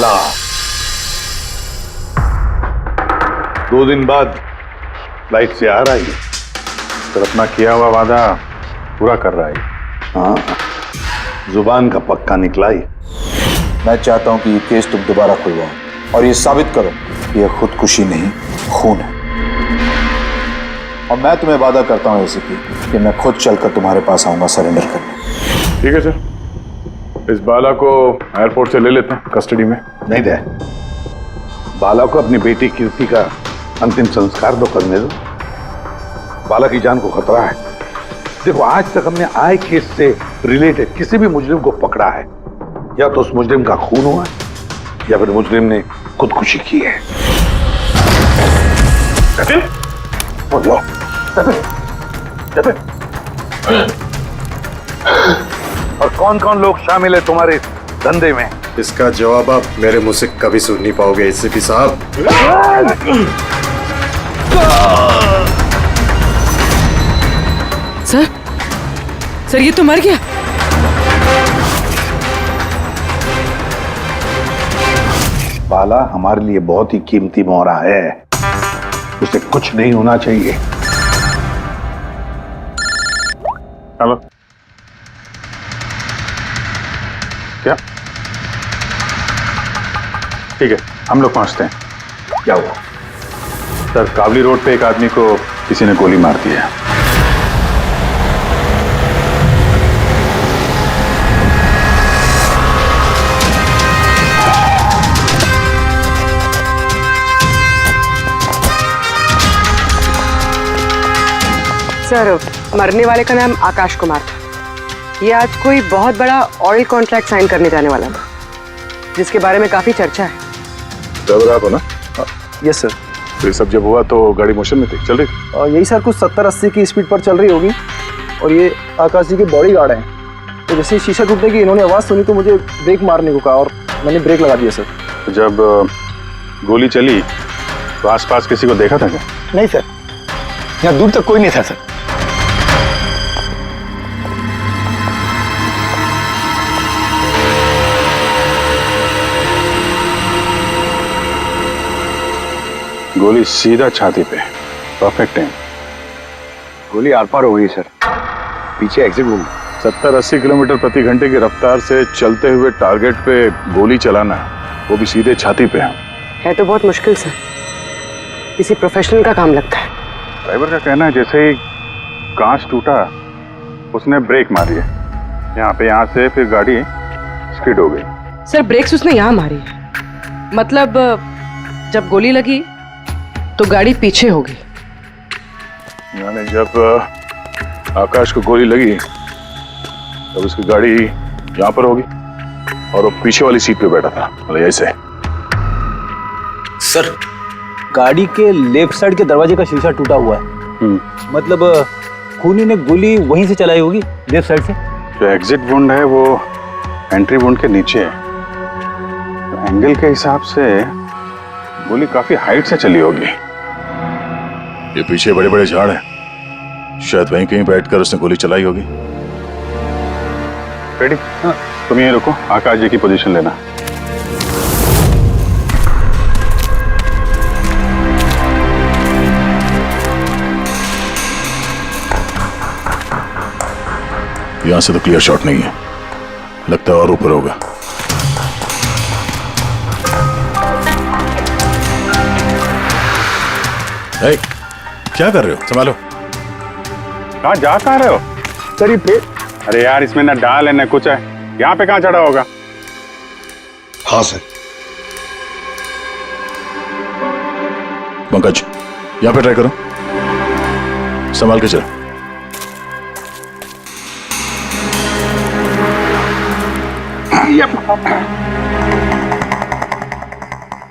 बाला 2 दिन बाद फ्लाइट से आ रहा है, फिर अपना किया हुआ वादा पूरा कर रहा है। हाँ, जुबान का पक्का निकला ही। मैं चाहता हूं कि ये केस तुम दोबारा खुलवाओ और ये साबित करो कि ये खुदकुशी नहीं, खून है। और मैं तुम्हें वादा करता हूं एसीपी कि मैं खुद चलकर तुम्हारे पास आऊंगा सरेंडर करने। ठीक है सर, इस बाला को एयरपोर्ट से ले लेते हैं कस्टडी में। नहीं दे, बाला को अपनी बेटी कीर्ति का अंतिम संस्कार तो करने दो। बाला की जान को खतरा है। देखो, आज तक हमने आए केस से रिलेटेड किसी भी मुजरिम को पकड़ा है, या तो उस मुजरिम का खून हुआ है या फिर मुजरिम ने खुदकुशी की है। बोलो और कौन कौन लोग शामिल है तुम्हारे धंधे में? इसका जवाब आप मेरे मुंह से कभी सुन नहीं पाओगे एसीपी साहब। सर ये तो मर गया। बाला हमारे लिए बहुत ही कीमती मोहरा है, उसे कुछ नहीं होना चाहिए। हेलो, क्या? ठीक है, हम लोग पहुंचते हैं। क्या हुआ? सर, काबली रोड पे एक आदमी को किसी ने गोली मार दी है। सर, मरने वाले का नाम आकाश कुमार था। ये आज कोई बहुत बड़ा ऑयल कॉन्ट्रैक्ट साइन करने जाने वाला था, जिसके बारे में काफी चर्चा है। ड्राइवर आप हो ना? Yes sir. तो ये सब जब हुआ तो गाड़ी मोशन में थी, चल रही थी? यही सर कुछ 70-80 की स्पीड पर चल रही होगी। और ये आकाश जी के बॉडी गार्ड हैं, तो जैसे शीशा टूटने की इन्होंने आवाज़ सुनी तो मुझे ब्रेक मारने को कहा और मैंने ब्रेक लगा दिया सर। तो जब गोली चली तो आसपास किसी को देखा था क्या? नहीं सर, यहाँ दूर तक कोई नहीं था सर। गोली सीधा छाती पे, परफेक्ट टाइम। गोली आर पार हो गई सर, पीछे एग्जिट रूम। 70-80 किलोमीटर प्रति घंटे की रफ्तार से चलते हुए टारगेट पे गोली चलाना, वो भी सीधे छाती पे है तो बहुत मुश्किल सर, किसी प्रोफेशनल का काम लगता है। ड्राइवर का कहना है जैसे ही कांच टूटा उसने ब्रेक मारी है यहाँ से, फिर गाड़ी स्किड हो गई। सर, ब्रेक्स उसने यहाँ मारी, मतलब जब गोली लगी तो गाड़ी पीछे हो गई। यानी जब आकाश को गोली लगी तब उसकी गाड़ी यहाँ पर होगी और वो पीछे वाली सीट पे बैठा था, मतलब ऐसे। सर, गाड़ी के लेफ्ट साइड के दरवाजे का शीशा टूटा हुआ है। मतलब खूनी ने गोली वहीं से चलाई होगी, लेफ्ट साइड से। जो एग्जिट वुंड है वो एंट्री वुंड के नीचे है, तो एंगल के हिसाब से गोली काफी हाइट से चली होगी। ये पीछे बड़े बड़े झाड़ हैं, शायद वहीं कहीं बैठकर उसने गोली चलाई होगी। रेडी? हाँ। तुम यहीं रुको, आकाश जी की पोजीशन लेना। यहां से तो क्लियर शॉट नहीं है, लगता है और ऊपर होगा। hey, क्या कर रहे हो? संभालो। कहाँ जा कहाँ रहे हो? सर ये पे... अरे यार, इसमें ना डाल है ना कुछ है, यहाँ पे कहाँ चढ़ा होगा? हाँ सर। पंकज, यहाँ पे ट्राई करो, संभाल के चलो।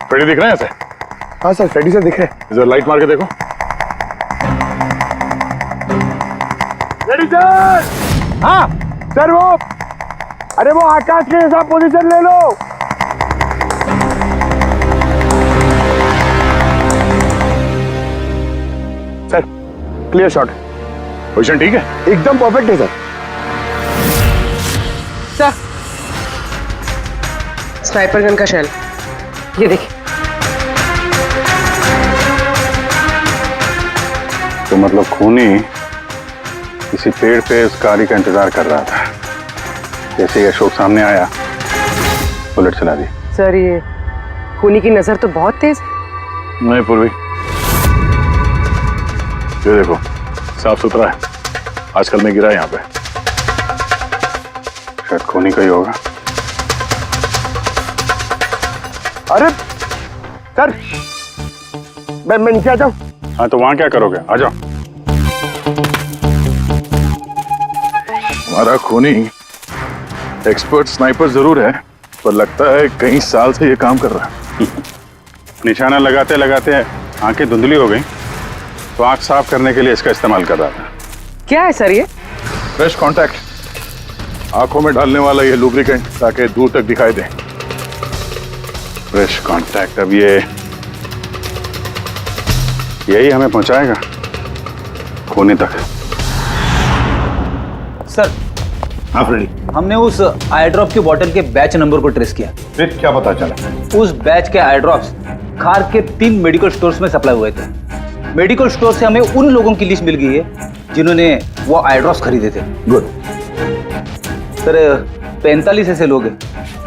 फ्रेडी दिख रहे हैं ऐसे? हाँ सर, फ्रेडी सर दिख रहे हैं। इधर लाइट मार के देखो। Freddy sir! हाँ सर, अरे वो आकाश के साथ पोजीशन ले लो। Sir, clear shot. पोजीशन ठीक है? एकदम परफेक्ट है सर। सर, स्नाइपर गन का शेल। ये देखिए। तो मतलब खूनी किसी पेड़ पे उस गाड़ी का इंतजार कर रहा था। जैसे ही अशोक सामने आया, बुलेट चला दी। सर ये खूनी की नजर तो बहुत तेज है। नहीं पूर्वी, ये देखो साफ सुथरा है। आजकल मैं गिरा यहाँ पे, शायद खूनी का ही होगा। अरे सर, मैं नीचे आ जाऊं? हाँ तो वहां क्या करोगे, आ जाओ। हमारा खूनी एक्सपर्ट स्नाइपर जरूर है, पर लगता है कई साल से ये काम कर रहा है। निशाना लगाते लगाते आंखें धुंधली हो गई, तो आंख साफ करने के लिए इसका इस्तेमाल कर रहा था। क्या है सर ये? फ्रेश कांटेक्ट, आंखों में डालने वाला ये लुब्रिकेंट, ताकि दूर तक दिखाई दे। फ्रेश कांटेक्ट, अब ये यही हमें पहुंचाएगा खूनी तक। सर, हाँ फ्रेडी, हमने उस आई ड्रॉप की बोतल के बैच नंबर को ट्रेस किया। फिर क्या पता चला? उस बैच के आई ड्रॉप्स खार के 3 मेडिकल स्टोर्स में सप्लाई हुए थे। मेडिकल स्टोर से हमें उन लोगों की लिस्ट मिल गई है जिन्होंने वो आई ड्रॉप्स खरीदे थे। गुड। सर 45 ऐसे लोग हैं,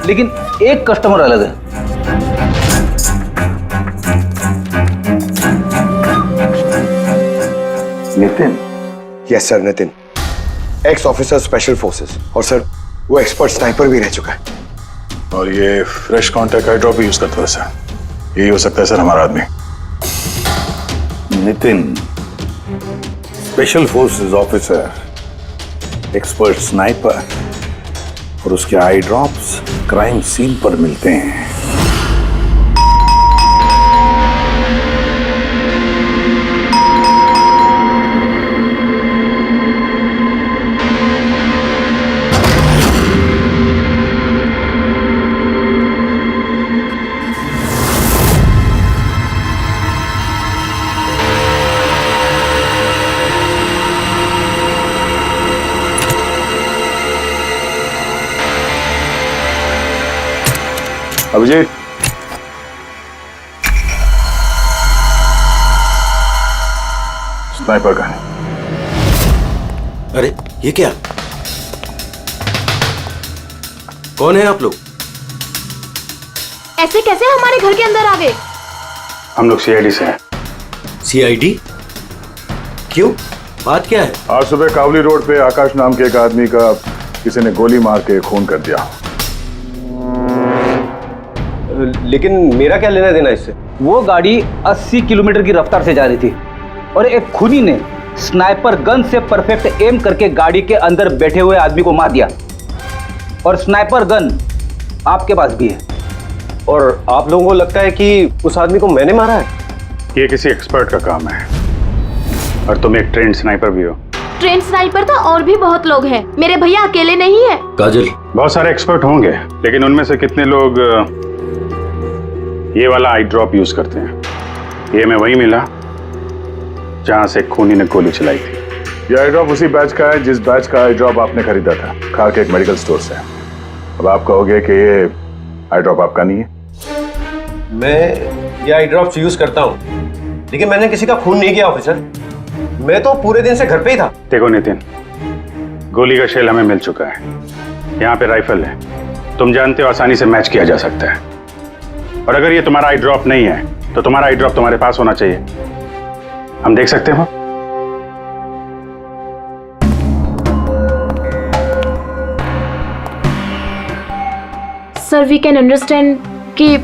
लेकिन एक कस्टमर अलग है। Nitin? Yes sir, Nitin, x officer special forces, और सर वो एक्सपर्ट स्नाइपर भी रह चुका है। और ये फ्रेश कांटेक्ट आई ड्रॉप यूज करता है सर। यही हो सकता है सर हमारा आदमी। Nitin, special forces officer, expert sniper और उसके आई ड्रॉप्स क्राइम सीन पर मिलते हैं। Abhijeet, sniper gun. अरे ये क्या? कौन है आप लोग? ऐसे कैसे हमारे घर के अंदर आ गए? हम लोग सीआईडी से हैं। सीआईडी? क्यों? बात क्या है? आज सुबह कावली रोड पे आकाश नाम के एक आदमी का किसी ने गोली मार के खून कर दिया। लेकिन मेरा क्या लेना देना इससे? वो गाड़ी 80 किलोमीटर की रफ्तार से जा रही थी और एक खूनी ने स्नाइपर गन से परफेक्ट एम करके गाड़ी के अंदर बैठे हुए आदमी को मार दिया। और स्नाइपर गन आपके पास भी है। और आप लोगों को लगता है कि उस आदमी को मैंने मारा है? ये किसी एक्सपर्ट का काम है, और तुम एक ट्रेंड स्नाइपर भी हो। ट्रेन स्नाइपर तो और भी बहुत लोग हैं, मेरे भैया अकेले नहीं है। काजल, बहुत सारे एक्सपर्ट होंगे, लेकिन उनमें से कितने लोग ये वाला आई ड्रॉप यूज करते हैं? ये मैं वही मिला जहां से खूनी ने गोली चलाई थी। ये आई ड्रॉप उसी बैच का है जिस बैच का आई ड्रॉप आपने खरीदा था खार के एक मेडिकल स्टोर से। अब आप कहोगे कि ये आई ड्रॉप आपका नहीं है। मैं ये आई ड्रॉप्स यूज करता हूँ, लेकिन मैंने किसी का खून नहीं किया ऑफिसर। मैं तो पूरे दिन से घर पे ही था। देखो नितिन, गोली का शेल हमें मिल चुका है, यहाँ पे राइफल है, तुम जानते हो आसानी से मैच किया जा सकता है। और अगर ये तुम्हारा आई ड्रॉप नहीं है तो तुम्हारा आई ड्रॉप तुम्हारे पास होना चाहिए। हम देख सकते हो? सर वी कैन अंडरस्टैंड कि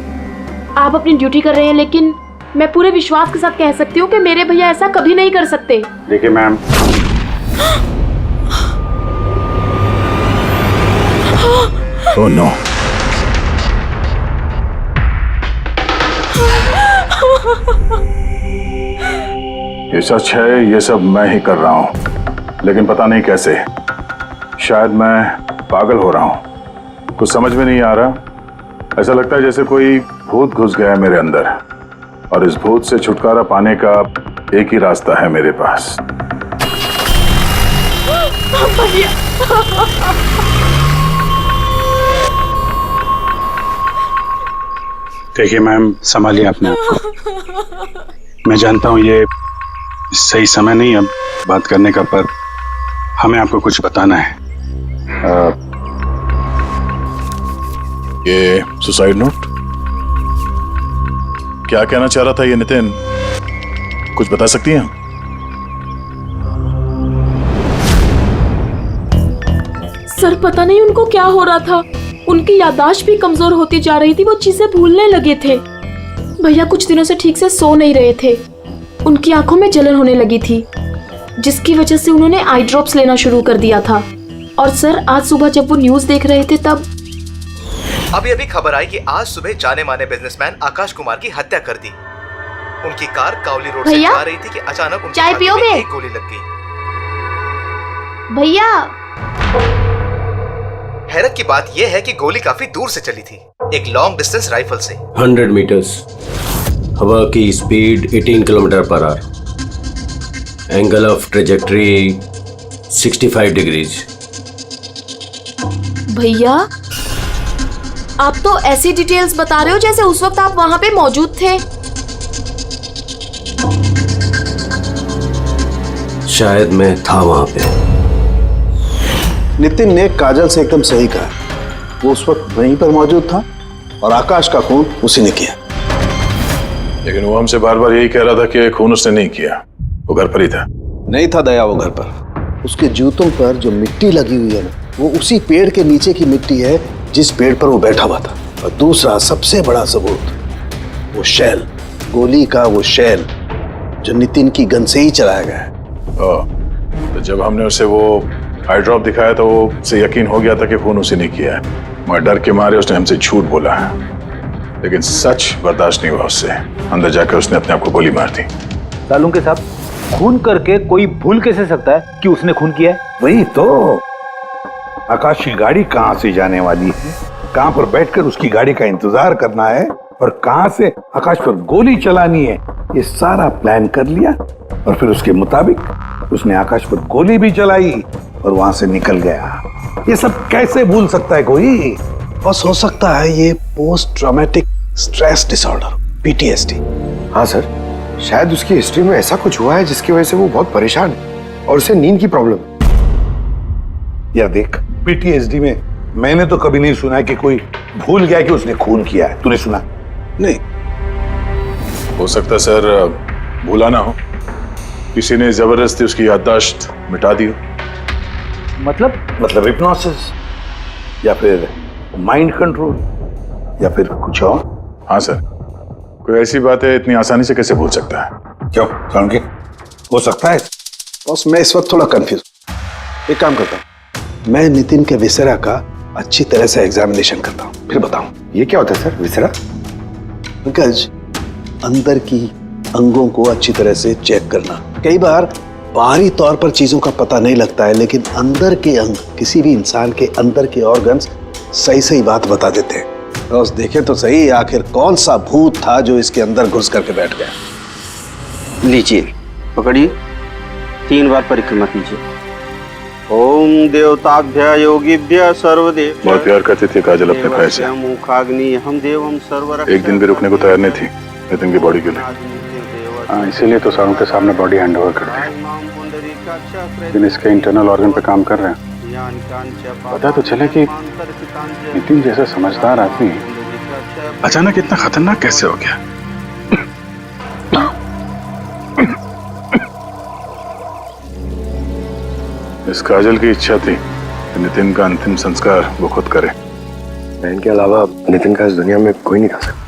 आप अपनी ड्यूटी कर रहे हैं, लेकिन मैं पूरे विश्वास के साथ कह सकती हूँ कि मेरे भैया ऐसा कभी नहीं कर सकते। देखिए मैम, ओह नो, ये सच है, ये सब मैं ही कर रहा हूं, लेकिन पता नहीं कैसे। शायद मैं पागल हो रहा हूं, कुछ समझ में नहीं आ रहा। ऐसा लगता है जैसे कोई भूत घुस गया है मेरे अंदर, और इस भूत से छुटकारा पाने का एक ही रास्ता है मेरे पास। देखिए मैम, संभालिए अपने आप को। मैं जानता हूँ ये सही समय नहीं अब बात करने का, पर हमें आपको कुछ बताना है। ये सुसाइड नोट क्या कहना चाह रहा था ये नितिन, कुछ बता सकती हैं? सर पता नहीं उनको क्या हो रहा था, उनकी याददाश्त भी कमजोर होती जा रही थी, वो चीजें भूलने लगे थे। भैया कुछ दिनों से ठीक से सो नहीं रहे थे, उनकी आंखों में जलन होने लगी थी, जिसकी वजह से उन्होंने आई ड्रॉप्स लेना शुरू कर दिया था। और सर आज सुबह जब वो न्यूज देख रहे थे तब अभी खबर आई कि आज सुबह जाने माने बिजनेसमैन आकाश कुमार की हत्या कर दी। उनकी कार कावली रोड से जा रही थी कि अचानक उनकी चाय पियोगे? एक गोली लग गई। भैया हैरत की बात यह है कि गोली काफी दूर से चली थी, एक लॉन्ग डिस्टेंस राइफल से। 100 मीटर्स, हवा की speed 18 kilometre per hour, angle of trajectory 65 degrees. भैया आप तो ऐसी डिटेल्स बता रहे हो जैसे उस वक्त आप वहां पे मौजूद थे। शायद मैं था वहां पे। नितिन ने काजल से एकदम सही कहा, वो उस वक्त वहीं पर मौजूद था और आकाश का खून उसी ने किया। लेकिन वो हमसे बार बार यही कह रहा था कि खून उसने नहीं किया, वो घर पर ही था। नहीं था दया वो घर पर, उसके जूतों पर जो मिट्टी लगी हुई है ना, वो उसी पेड़ के नीचे की मिट्टी है जिस पेड़ पर वो बैठा हुआ था। और दूसरा सबसे बड़ा सबूत, वो शैल, गोली का वो शैल जो नितिन की गन से ही चलाया गया है। तो जब हमने उसे वो आई ड्रॉप दिखाया तो वो उसे यकीन हो गया था कि खून उसी ने किया है, मगर डर के मारे उसने हमसे झूठ बोला है। लेकिन सच बर्दाश्त नहीं हुआ उससे, अंदर जाकर उसने अपने आप को गोली मार दी। सालूं के साहब, खून करके कोई भूल कैसे सकता है कि उसने खून किया है? वही तो, आकाश की गाड़ी कहां से जाने वाली है, कहां पर बैठकर उसकी गाड़ी का इंतजार करना है और कहां से आकाश पर गोली चलानी है, ये सारा प्लान कर लिया। और फिर उसके मुताबिक उसने आकाश पर गोली भी चलाई और वहां से निकल गया। ये सब कैसे भूल सकता है कोई? बस हो सकता है ये post traumatic stress disorder, PTSD। हाँ सर, शायद उसकी हिस्ट्री में ऐसा कुछ हुआ है जिसकी वजह से वो बहुत परेशान है और उसे नींद की प्रॉब्लम। या देख, PTSD में मैंने तो कभी नहीं सुना कि कोई भूल गया कि उसने खून किया है। तूने सुना? नहीं। हो सकता सर भूला ना हो, किसी ने जबरदस्ती उसकी याददाश्त मिटा दी हो। मतलब हिप्नोसिस या फिर माइंड कंट्रोल या फिर कुछ और। हाँ सर, कोई ऐसी बात है इतनी आसानी से कैसे भूल सकता है? क्यों के हो सकता है? बॉस मैं इस वक्त थोड़ा कंफ्यूज। एक काम करता हूँ, मैं नितिन के विसेरा का अच्छी तरह से एग्जामिनेशन करता हूँ, फिर बताऊँ। ये क्या होता है सर, विसेरा? पंकज, अंदर की अंगों को अच्छी तरह से चेक करना। कई बार बाहरी तौर पर चीजों का पता नहीं लगता है, लेकिन अंदर के अंग, किसी भी इंसान के अंदर के ऑर्गन्स सही सही बात बता देते हैं। तो देखे तो सही, आखिर कौन सा भूत था जो इसके अंदर घुस करके बैठ गया। लीजिए, पकड़िए, 3 बार परिक्रमा कीजिए। ओम देवताभ्य योगिभ्य सर्वदेव। बहुत प्यार करती थी काजल अपने भाई से, मुखाग्नि हम देवम सर्वरक्षक। एक दिन भी रुकने को तैयार नहीं थी नितिन की बॉडी के लिए। इसीलिए तो सारों के सामने बॉडी हैंड ओवर कर दी, लेकिन इसके इंटरनल ऑर्गन पे काम कर रहे हैं। पता तो चले कि नितिन जैसा समझदार आदमी अचानक इतना खतरनाक कैसे हो गया। इस काजल की इच्छा थी कि नितिन का अंतिम संस्कार वो खुद करे। बहन के अलावा नितिन का इस दुनिया में कोई नहीं कर सकता।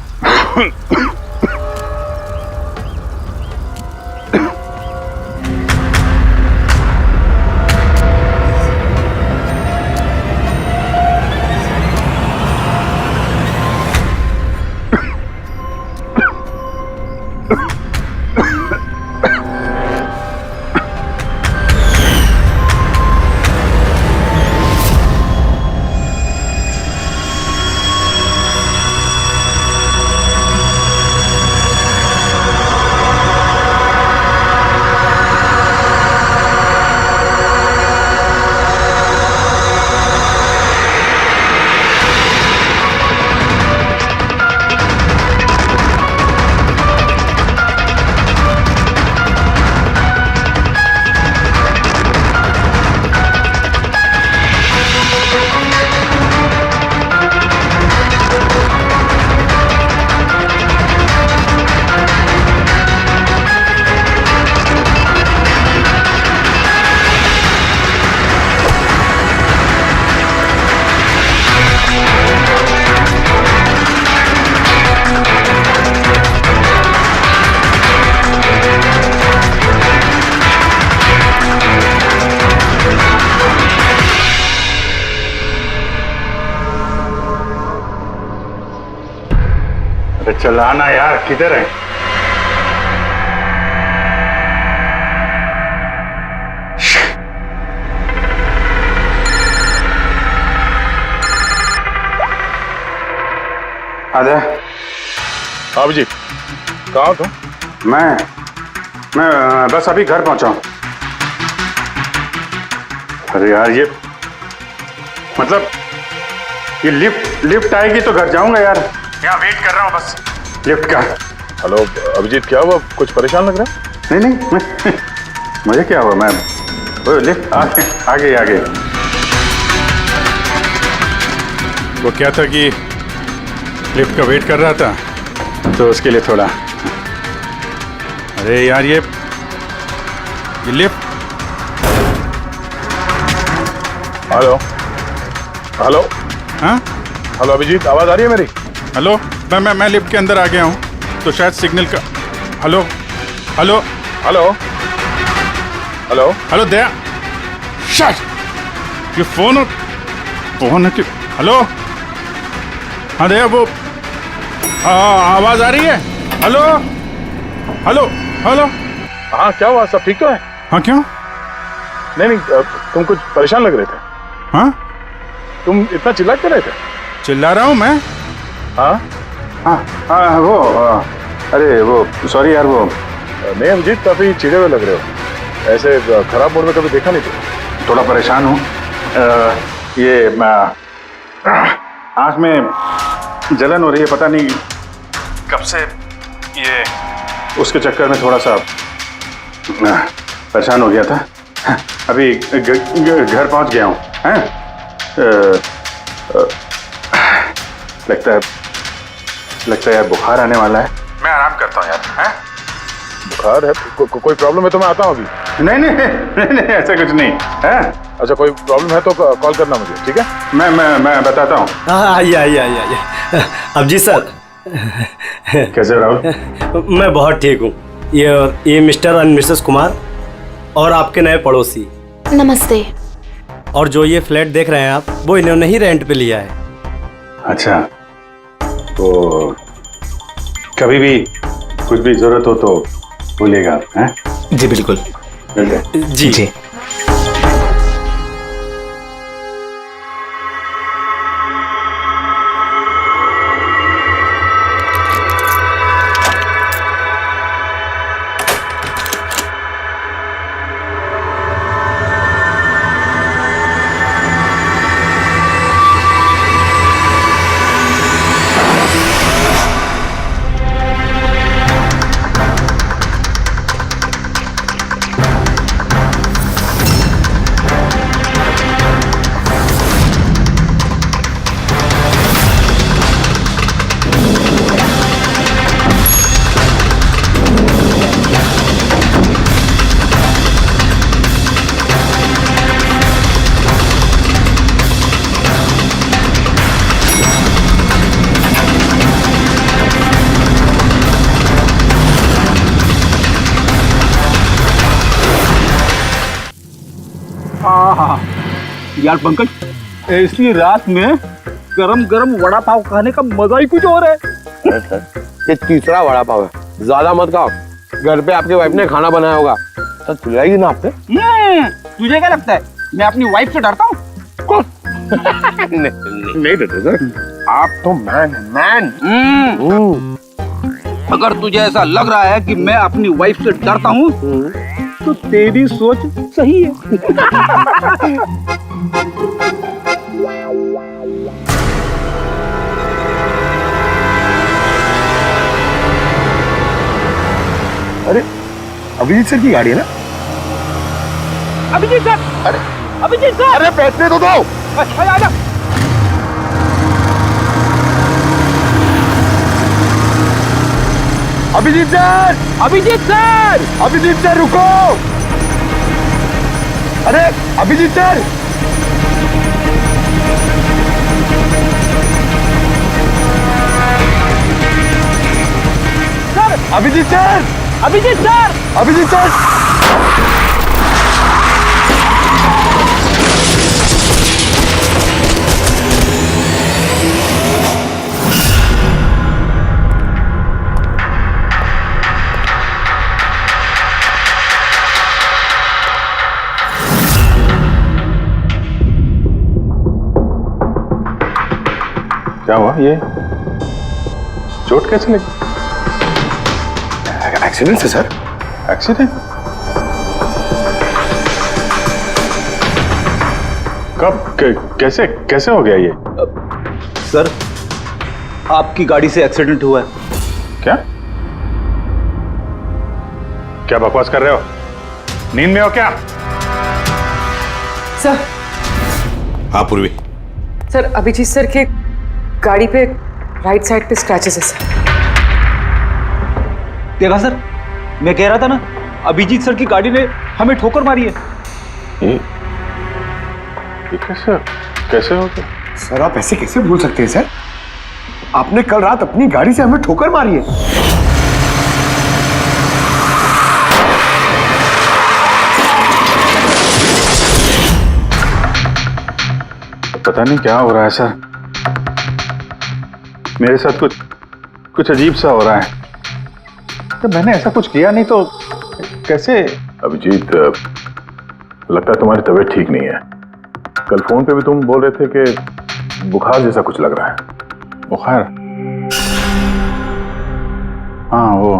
चलाना यार, किधर है? आजा। हाँ अभिजीत, कहाँ हो तुम? मैं बस अभी घर पहुंचा हूं। अरे यार ये मतलब ये लिफ्ट आएगी तो घर जाऊंगा यार। यहाँ वेट कर रहा हूँ बस लिफ्ट का। हेलो अभिजीत, क्या हुआ? कुछ परेशान लग रहा है? नहीं मुझे क्या हुआ, मैं वो लिफ्ट आ गई। वो क्या था कि लिफ्ट का वेट कर रहा था तो उसके लिए थोड़ा। अरे यार ये लिफ्ट। हेलो हाँ हेलो अभिजीत, आवाज आ रही है मेरी? हेलो, मैं लिफ्ट के अंदर आ गया हूँ तो शायद सिग्नल का। Hello hello hello hello hello Daya, शायद ये फोन है कि। हेलो हाँ दया, वो आवाज आ रही है? Hello hello hello. हाँ क्या हुआ, सब ठीक तो है? हाँ क्यों? नहीं तुम कुछ परेशान लग रहे थे। हाँ तुम इतना चिल्ला क्यों रहे थे? चिल्ला रहा हूँ मैं? हाँ वो अरे वो सॉरी यार, वो नहीं अभिजीत, काफी चिढ़े हुए लग रहे हो। ऐसे खराब मूड में कभी देखा नहीं तुम। थोड़ा परेशान हूँ। ये आँख में जलन हो रही है, पता नहीं कब से। ये उसके चक्कर में थोड़ा सा परेशान हो गया था। अभी घर पहुंच गया हूँ। लगता है यार बुखार आने वाला है। मैं आराम करता हूँ यार। बुखार है? कोई प्रॉब्लम है तो मैं आता हूँ अभी। नहीं ऐसा कुछ नहीं है। अच्छा कोई प्रॉब्लम है तो कॉल करना मुझे, ठीक है? मैं बताता हूँ। आइए अभिजीत सर। कैसे हो राहुल? मैं बहुत ठीक हूँ। ये मिस्टर एंड मिसेस कुमार और आपके नए पड़ोसी। नमस्ते। और जो ये फ्लैट देख रहे हैं आप, वो इन्होंने ही रेंट पे लिया है। अच्छा, तो कभी भी कुछ भी जरूरत हो तो बोलिएगा आप। हैं? जी बिल्कुल। जी। यार पंकज, ऐसी रात में गरम गरम वड़ा पाव खाने का मजा ही कुछ और है। ये तीसरा वड़ा पाव है, ज्यादा मत खाओ। घर पे आपके वाइफ ने खाना बनाया होगा तो चिल्लाएगी ना आपसे। तुझे क्या लगता है मैं अपनी वाइफ से डरता हूँ? नहीं डरते सर, आप तो मैन। अगर तुझे ऐसा लग रहा है कि मैं अपनी वाइफ से डरता हूँ तो तेरी सोच सही है। अरे अभिजीत सर की गाड़ी है ना? अभिजीत सर, अभिजीत सर, अरे पैसे तो दो। अच्छा आजा। अभिजीत सर रुको। अरे अभिजीत सर, अभिजीत सर। क्या हुआ ये? चोट कैसे लगी? एक्सीडेंट है सर। एक्सीडेंट? कब? कैसे कैसे हो गया ये? सर, आपकी गाड़ी से एक्सीडेंट हुआ है। क्या क्या बकवास कर रहे हो? नींद में हो क्या? सर। हाँ पूर्वी। सर, अभिजीत सर के गाड़ी पे राइट साइड पे स्क्रैचेस है सर। देखा सर, मैं कह रहा था ना, अभिजीत सर की गाड़ी ने हमें ठोकर मारी है। ये कैसे कैसे हो गया? सर आप ऐसे कैसे भूल सकते हैं सर? आपने कल रात अपनी गाड़ी से हमें ठोकर मारी है। पता नहीं क्या हो रहा है सर, मेरे साथ कुछ अजीब सा हो रहा है। तो मैंने ऐसा कुछ किया नहीं तो कैसे? अभिजीत, लगता है तुम्हारी तबीयत ठीक नहीं है। कल फोन पे भी तुम बोल रहे थे कि बुखार जैसा कुछ लग रहा है। बुखार? हाँ वो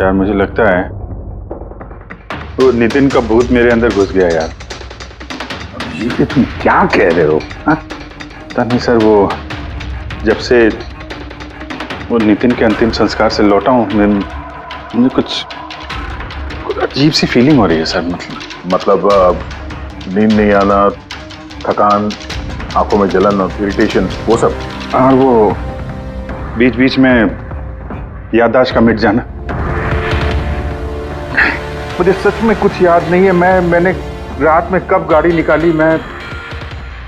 यार, मुझे लगता है वो नितिन का भूत मेरे अंदर घुस गया यार। ये तुम क्या कह रहे हो? पता नहीं सर, वो जब से वो नितिन के अंतिम संस्कार से लौटा हूँ, मुझे कुछ अजीब सी फीलिंग हो रही है सर। मतलब नींद नहीं आना, थकान, आंखों में जलन और इरिटेशन, वो सब? और वो बीच बीच में याददाश्त का मिट जाना। मुझे सच में कुछ याद नहीं है। मैंने रात में कब गाड़ी निकाली, मैं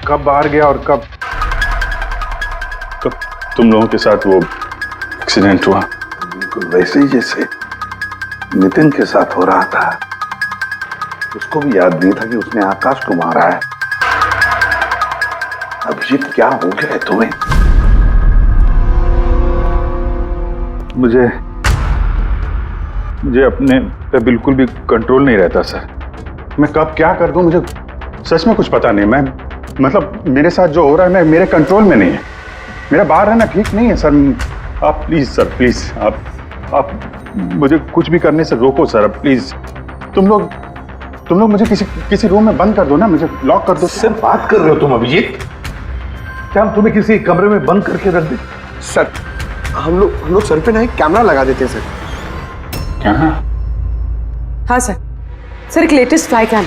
कब बाहर गया और कब तुम लोगों के साथ वो एक्सीडेंट हुआ। बिल्कुल वैसे ही जैसे नितिन के साथ हो रहा था। उसको भी याद नहीं था कि उसने आकाश को मारा है। अभिजीत, क्या हो गया है तुम्हें? मुझे अपने पे बिल्कुल भी कंट्रोल नहीं रहता सर। मैं कब क्या कर दूं, मुझे सच में कुछ पता नहीं। मैं मतलब मेरे साथ जो हो रहा है मेरे कंट्रोल में नहीं है। मेरा बाहर रहना ठीक नहीं है सर। आप प्लीज सर, प्लीज आप मुझे कुछ भी करने से रोको सर, प्लीज। तुम लोग मुझे किसी रूम में बंद कर दो ना, मुझे लॉक कर दो। सिर्फ बात कर रहे हो तुम अभिजीत? क्या हम तुम्हें किसी कमरे में बंद करके रख दे? सर हम लोग सर पे ना एक कैमरा लगा देते हैं सर। क्या? हाँ सर, एक लेटेस्ट फ्लाई कैम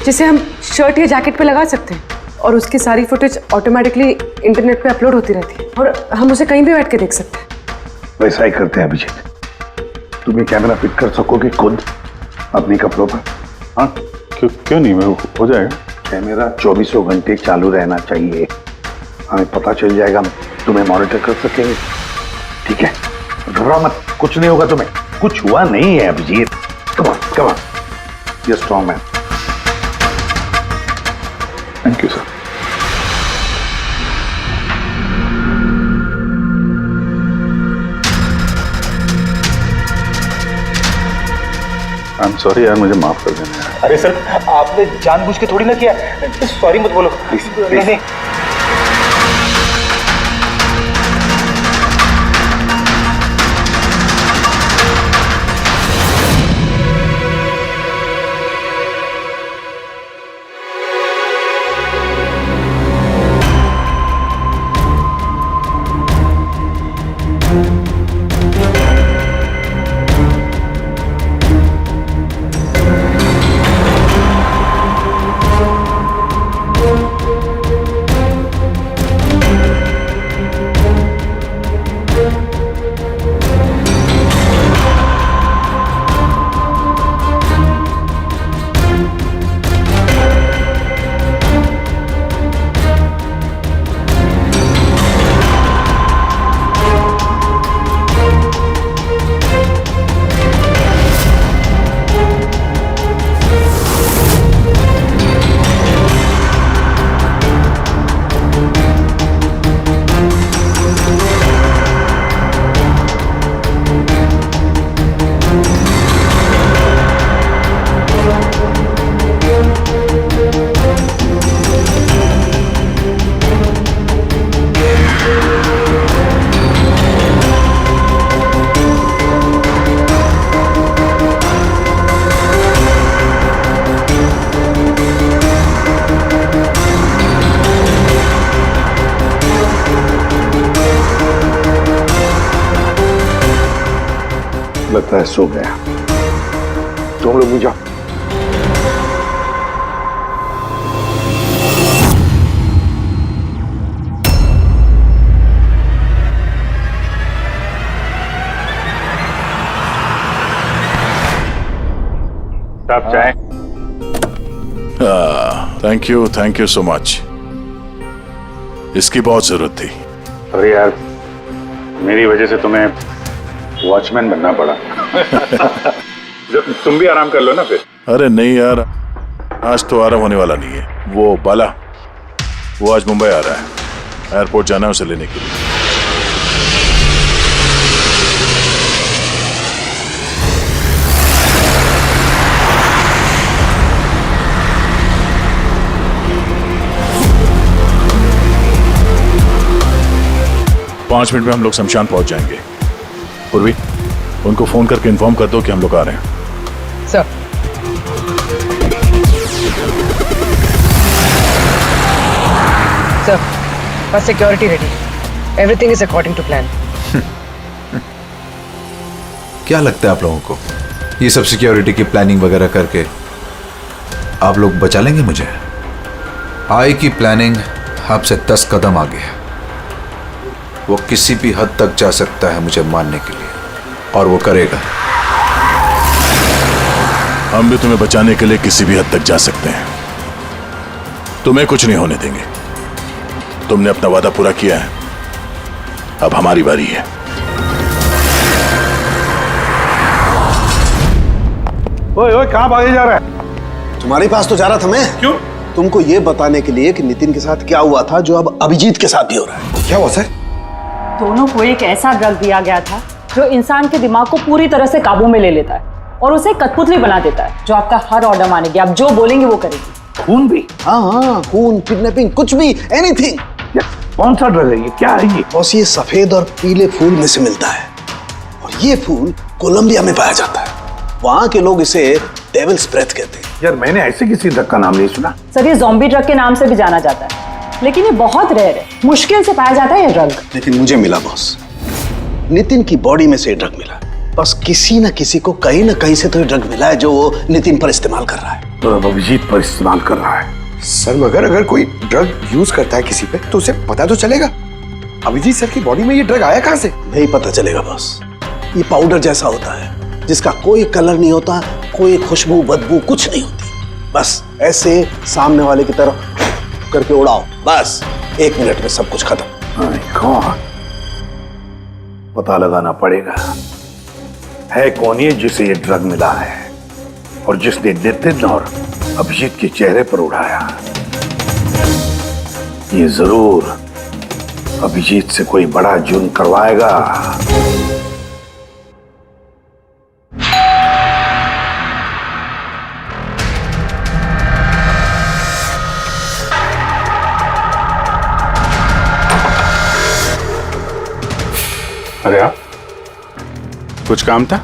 जिसे हम शर्ट या जैकेट पे लगा सकते हैं और उसकी सारी फुटेज ऑटोमेटिकली इंटरनेट पे अपलोड होती रहती है और हम उसे कहीं भी बैठ के देख सकते हैं। वैसा ही करते हैं अभिजीत। तुम्हें कैमरा फिट कर सकोगे खुद अपने कपड़ों पर? हाँ क्यों नहीं, हो जाएगा। कैमरा 24 घंटे चालू रहना चाहिए। हमें पता चल जाएगा, तुम्हें मॉनिटर कर सकेंगे। ठीक है, घबराओ मत, कुछ नहीं होगा तुम्हें। कुछ हुआ नहीं है Abhijeet. Come on, you strong man. Thank you sir. I am sorry यार, मुझे माफ कर देना यार। अरे सर, आपने जानबूझ के थोड़ी ना किया। सॉरी मत बोलो। नहीं। लगता है सो गया। तुम लोग भी जाओ। आप चाहें? Thank you so much. इसकी बहुत जरूरत थी। अरे यार, मेरी वजह से तुम्हें वॉचमैन बनना पड़ा। तुम भी आराम कर लो ना फिर। अरे नहीं यार, आज तो आराम होने वाला नहीं है। वो बाला, वो आज मुंबई आ रहा है, एयरपोर्ट जाना है उसे लेने के लिए। 5 मिनट में हम लोग शमशान पहुंच जाएंगे। पूर्वी, उनको फोन करके इन्फॉर्म कर दो कि हम लोग आ रहे हैं। सर। सर, बस security ready. Everything is according to plan. क्या लगता है आप लोगों को, ये सब सिक्योरिटी की प्लानिंग वगैरह करके आप लोग बचा लेंगे मुझे? आई की प्लानिंग आपसे 10 कदम आगे है। वो किसी भी हद तक जा सकता है मुझे मारने के लिए, और वो करेगा। हम भी तुम्हें बचाने के लिए किसी भी हद तक जा सकते हैं। तुम्हें कुछ नहीं होने देंगे। तुमने अपना वादा पूरा किया है, अब हमारी बारी है। ओए ओए, कहां भागे जा रहा है? तुम्हारे पास तो जा रहा था मैं। क्यों? तुमको ये बताने के लिए कि नितिन के साथ क्या हुआ था, जो अब अभिजीत के साथ भी हो रहा है। क्या हुआ सर? दोनों को एक ऐसा ड्रग दिया गया था जो इंसान के दिमाग को पूरी तरह से काबू में ले लेता है और उसे कठपुतली बना देता है, जो आपका हर ऑर्डर मानेगी। आप जो बोलेंगे वो करेगी। खून भी? हाँ, खून, किडनैपिंग, कुछ भी, एनीथिंग। कौन सा ड्रग है ये? क्या है ये? बॉस, ये सफेद और पीले फूल में से मिलता है, और ये फूल कोलंबिया में पाया जाता है। वहां के लोग इसे डेविल्स ब्रेथ कहते हैं। यार, मैंने ऐसे किसी ड्रग का नाम नहीं सुना। सर, ये ज़ॉम्बी ड्रग के नाम से भी जाना जाता है, लेकिन ये बहुत रेयर है, मुश्किल से पाया जाता है ये ड्रग। लेकिन मुझे मिला बॉस, नितिन की बॉडी में से ड्रग मिला। बस किसी न किसी को कहीं ना कहीं से तो ये ड्रग मिला है, जो वो नितिन पर इस्तेमाल कर रहा है। तो अभिजीत पर इस्तेमाल कर रहा है। सर, मगर अगर कोई ड्रग यूज करता है किसी पे तो उसे पता तो चलेगा। अभिजीत सर की बॉडी में ये ड्रग आया कहां से? नहीं पता चलेगा बॉस। ये पाउडर जैसा होता है, जिसका कोई कलर नहीं होता, कोई खुशबू बदबू कुछ नहीं होती। बस ऐसे सामने वाले की तरफ करके उड़ाओ, बस 1 मिनट में सब कुछ खत्म। पता लगाना पड़ेगा है कौन ये जिसे ये ड्रग मिला है, और जिसने नितिन और अभिजीत के चेहरे पर उड़ाया। ये जरूर अभिजीत से कोई बड़ा जुर्म करवाएगा। अरे आप, कुछ काम था?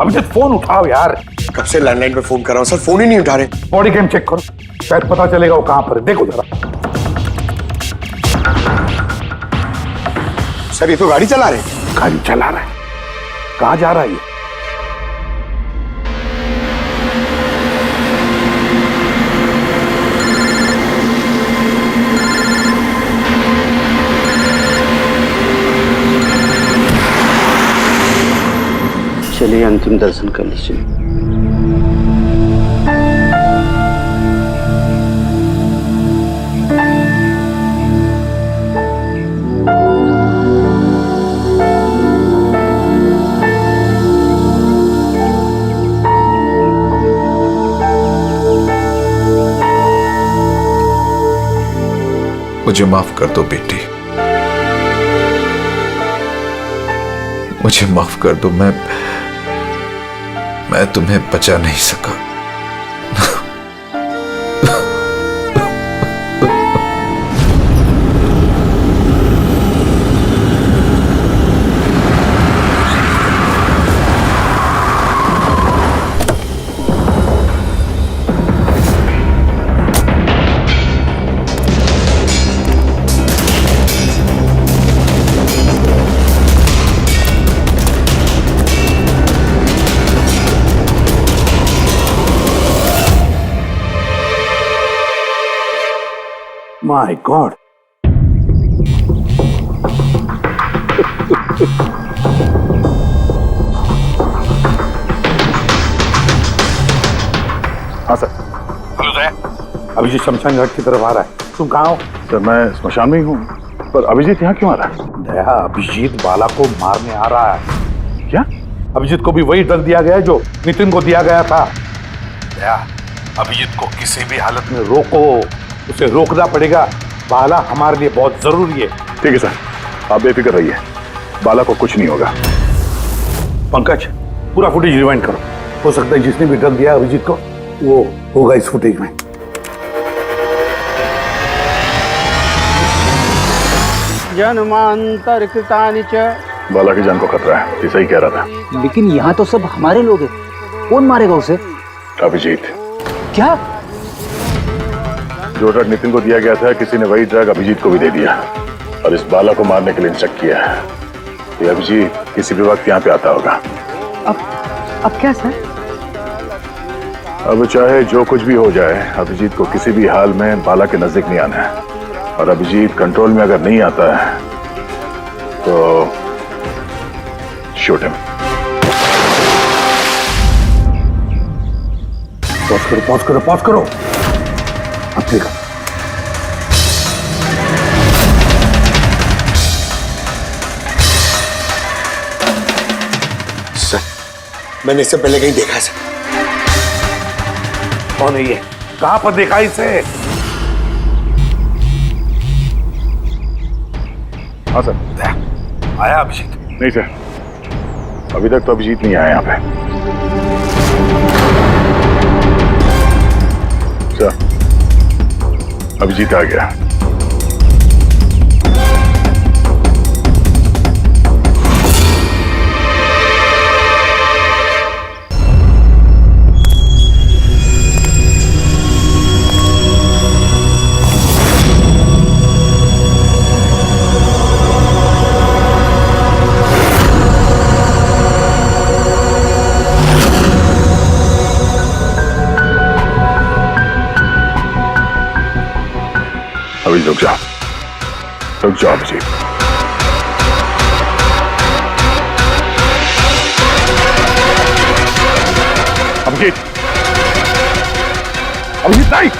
अभी तक फोन उठाओ यार। कब से लैंडलाइन पे फोन कर रहा हूं सर, फोन ही नहीं उठा रहे। बॉडी कैम चेक करो, शायद पता चलेगा वो कहां पर है। देखो जरा। सर, ये तो गाड़ी चला रहे हैं। गाड़ी चला रहा है? कहां जा रहा है ये? चलिए अंतिम दर्शन कर लीजिए। मुझे माफ कर दो बेटी, मुझे माफ कर दो। मैं तुम्हें बचा नहीं सका। My God. हाँ सर। हेलो जय, अभिजीत शमशान घाट की तरफ आ रहा है। तुम कहाँ हो? सर मैं स्मशान में ही हूँ, पर अभिजीत यहाँ क्यों आ रहा है? दया, अभिजीत बाला को मारने आ रहा है। क्या? अभिजीत को भी वही ड्रग दिया गया है जो नितिन को दिया गया था। दया, अभिजीत को किसी भी हालत में रोको, उसे रोकना पड़ेगा। बाला हमारे लिए बहुत जरूरी है। ठीक है सर, आप बेफिक्र रहिए, बाला को कुछ नहीं होगा। पंकज, पूरा फुटेज रिवाइंड करो। हो सकता है जिसने भी ड्रग दिया अभिजीत को वो होगा इस फुटेज में। जन्मांतर कृतानि च। बाला की जान को खतरा है, ये सही कह रहा था। लेकिन यहाँ तो सब हमारे लोग हैं, कौन मारेगा उसे? अभिजीत। क्या? जो ड्रग नितिन को दिया गया था, किसी ने वही ड्रग अभिजीत को भी दे दिया और इस बाला को मारने के लिए इंस्ट्रक्ट किया है। ये अभिजीत किसी भी वक्त यहाँ पे आता होगा। अब क्या सर? अब चाहे जो कुछ भी हो जाए, अभिजीत को किसी भी हाल में बाला के नजदीक नहीं आना है। और अभिजीत कंट्रोल में अगर नहीं आता है तो शूट हिम। पॉज करो, पॉज करो, पॉज करो। अब देखो, सर मैंने इससे पहले कहीं देखा है सर। कौन है ये? कहां पर देखा इसे? हाँ सर। आया अभिजीत? नहीं सर, अभी तक तो अभिजीत नहीं आया यहाँ पे। सर, अभिजीत आ गया। अभी रुक जाओ अभिजीत। अभिजीत, अभिजीत नहीं।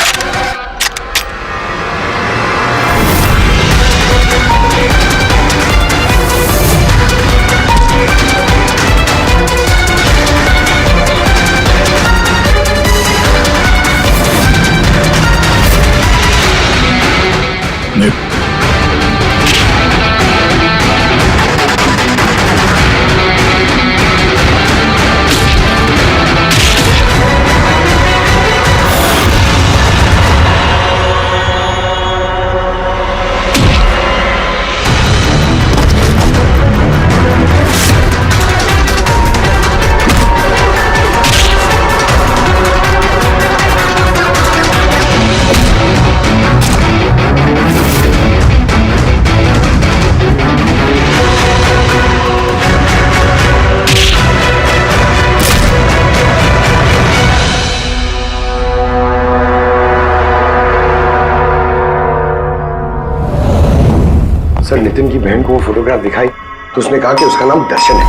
सर नितिन की बहन को वो फोटोग्राफ दिखाई तो उसने कहा कि उसका नाम दर्शन है।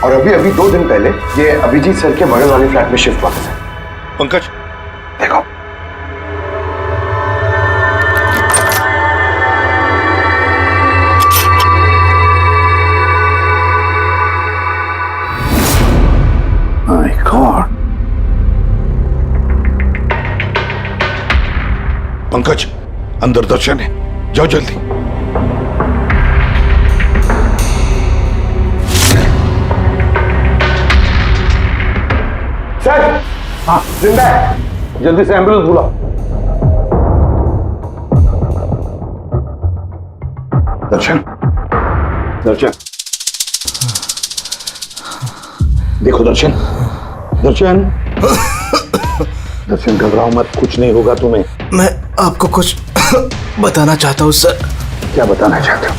और अभी अभी 2 दिन पहले ये अभिजीत सर के बगल वाले फ्लैट में शिफ्ट हुआ था। पंकज देखो, माय गॉड। पंकज, अंदर दर्शन है, जाओ जल्दी। सर, हाँ जिंदा है, जल्दी से एम्बुलेंस बुलाओ। दर्शन, दर्शन, देखो दर्शन, दर्शन, दर्शन घबराओ मत, कुछ नहीं होगा तुम्हें। मैं आपको कुछ बताना चाहता हूँ सर। क्या बताना चाहते हो?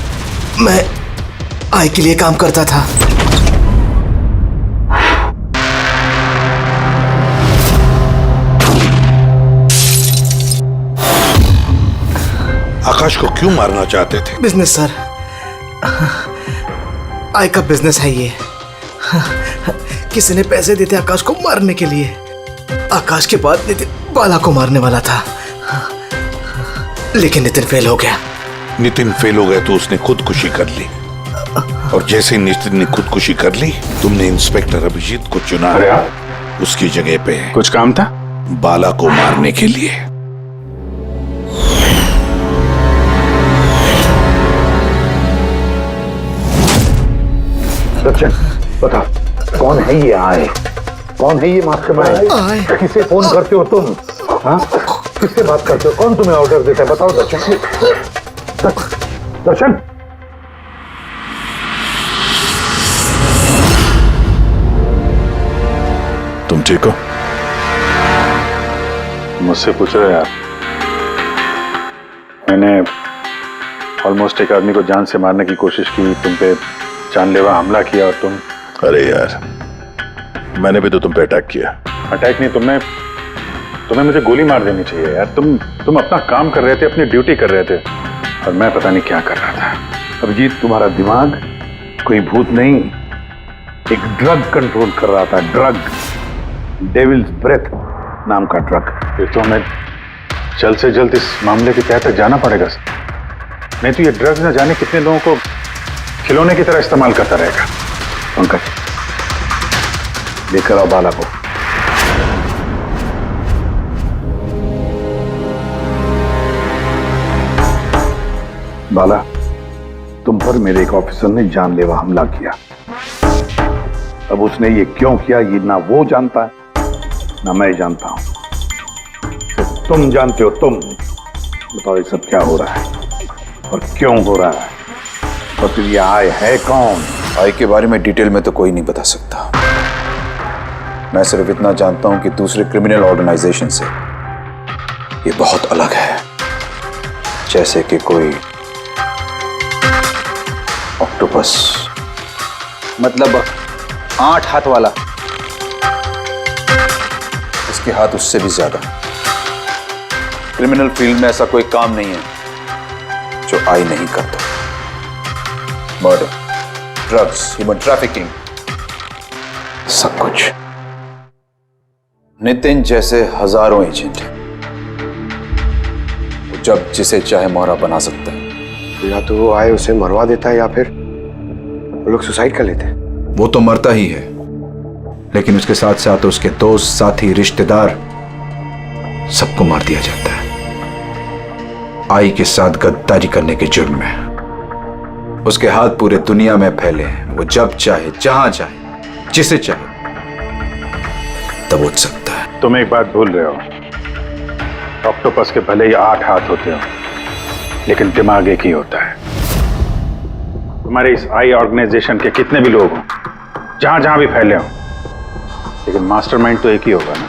मैं आई के लिए काम करता था। आकाश को क्यों मारना चाहते थे? बिजनेस सर, आय का बिजनेस है ये। किसी ने पैसे देते आकाश को मारने के लिए। आकाश के बाद नितिन बाला को मारने वाला था, लेकिन नितिन फेल हो गया। नितिन फेल हो गया तो उसने खुदकुशी कर ली, और जैसे ही नितिन ने खुदकुशी कर ली, तुमने इंस्पेक्टर अभिजीत को चुना उसकी जगह पे। कुछ काम था? बाला को मारने के लिए। सचिन बता, कौन है ये आए? कौन है ये मास्टरमाइंड? किसे फोन करते हो तुम? हाँ, किससे बात करते हो? कौन तुम्हें ऑर्डर देता है? बताओ दर्शन। दर्शन, तुम ठीक हो? मुझसे पूछ रहे यार। मैंने ऑलमोस्ट एक आदमी को जान से मारने की कोशिश की, तुम पे जानलेवा हमला किया, और तुम। अरे यार, मैंने भी तो तुम पे अटैक किया। अटैक नहीं, तुम्हें मुझे गोली मार देनी चाहिए यार। तुम अपना काम कर रहे थे, अपनी ड्यूटी कर रहे थे, और मैं पता नहीं क्या कर रहा था। अभिजीत, तुम्हारा दिमाग कोई भूत नहीं, एक ड्रग कंट्रोल कर रहा था। ड्रग, डेविल्स ब्रेथ नाम का ड्रग। फिर तो हमें जल्द से जल्द इस मामले की तह तक जाना पड़ेगा सर। नहीं तो ये ड्रग्स न जाने कितने लोगों को खिलौने की तरह इस्तेमाल करता रहेगा। पंकज, लेकर आओ बाला को। बाला, तुम पर मेरे एक ऑफिसर ने जानलेवा हमला किया। अब उसने ये क्यों किया, ये ना वो जानता है ना मैं जानता हूं। सिर्फ तुम जानते हो। तुम बताओ ये सब क्या हो रहा है और क्यों हो रहा है, और फिर ये आय है कौन? आय के बारे में डिटेल में तो कोई नहीं बता सकता। मैं सिर्फ इतना जानता हूं कि दूसरे क्रिमिनल ऑर्गेनाइजेशन से ये बहुत अलग है, जैसे कि कोई ऑक्टोपस। मतलब 8 हाथ वाला। इसके हाथ उससे भी ज्यादा। क्रिमिनल फील्ड में ऐसा कोई काम नहीं है जो आय नहीं करता। मर्डर, ड्रग्स, ह्यूमन ट्रैफिकिंग, सब कुछ। नितिन जैसे हजारों एजेंट हैं, वो जब जिसे चाहे मोहरा बना सकता है। या तो वो आए उसे मरवा देता है, या फिर वो लोग सुसाइड कर लेते हैं। वो तो मरता ही है, लेकिन उसके साथ साथ उसके दोस्त, साथी, रिश्तेदार सबको मार दिया जाता है। आई के साथ गद्दारी करने के जुर्म में उसके हाथ पूरे दुनिया में फैले हैं। वो जब चाहे, जहां चाहे, जिसे चाहे दबोच सकता है। तुम एक बात भूल रहे हो, ऑक्टोपस के भले ही 8 हाथ होते हो, लेकिन दिमाग एक ही होता है। तुम्हारे इस आई ऑर्गेनाइजेशन के कितने भी लोग हों, जहां जहां भी फैले हों, लेकिन मास्टरमाइंड तो एक ही होगा ना।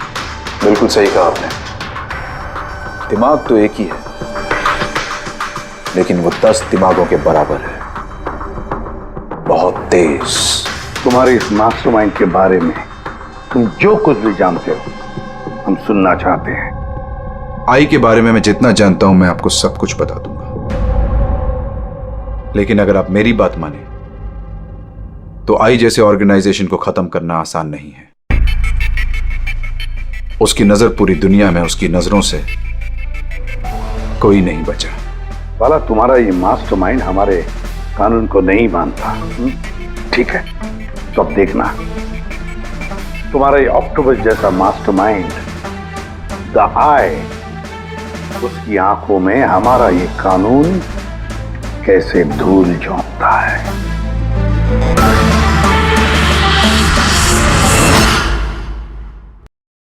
बिल्कुल सही कहा आपने। दिमाग तो एक ही है, लेकिन वो 10 दिमागों के बराबर है, बहुत तेज। तुम्हारे इस मास्टरमाइंड के बारे में तुम जो कुछ भी जानते हो हम सुनना चाहते हैं। आई के बारे में मैं जितना जानता हूं मैं आपको सब कुछ बता दूंगा, लेकिन अगर आप मेरी बात माने तो आई जैसे ऑर्गेनाइजेशन को खत्म करना आसान नहीं है। उसकी नजर पूरी दुनिया में, उसकी नजरों से कोई नहीं बचा। बाला, तुम्हारा ये मास्टरमाइंड हमारे कानून को नहीं मानता। ठीक है, तो अब देखना, तुम्हारा ये ऑक्टोपस जैसा मास्टरमाइंड द आई, उसकी आंखों में हमारा ये कानून कैसे धूल झोंकता है।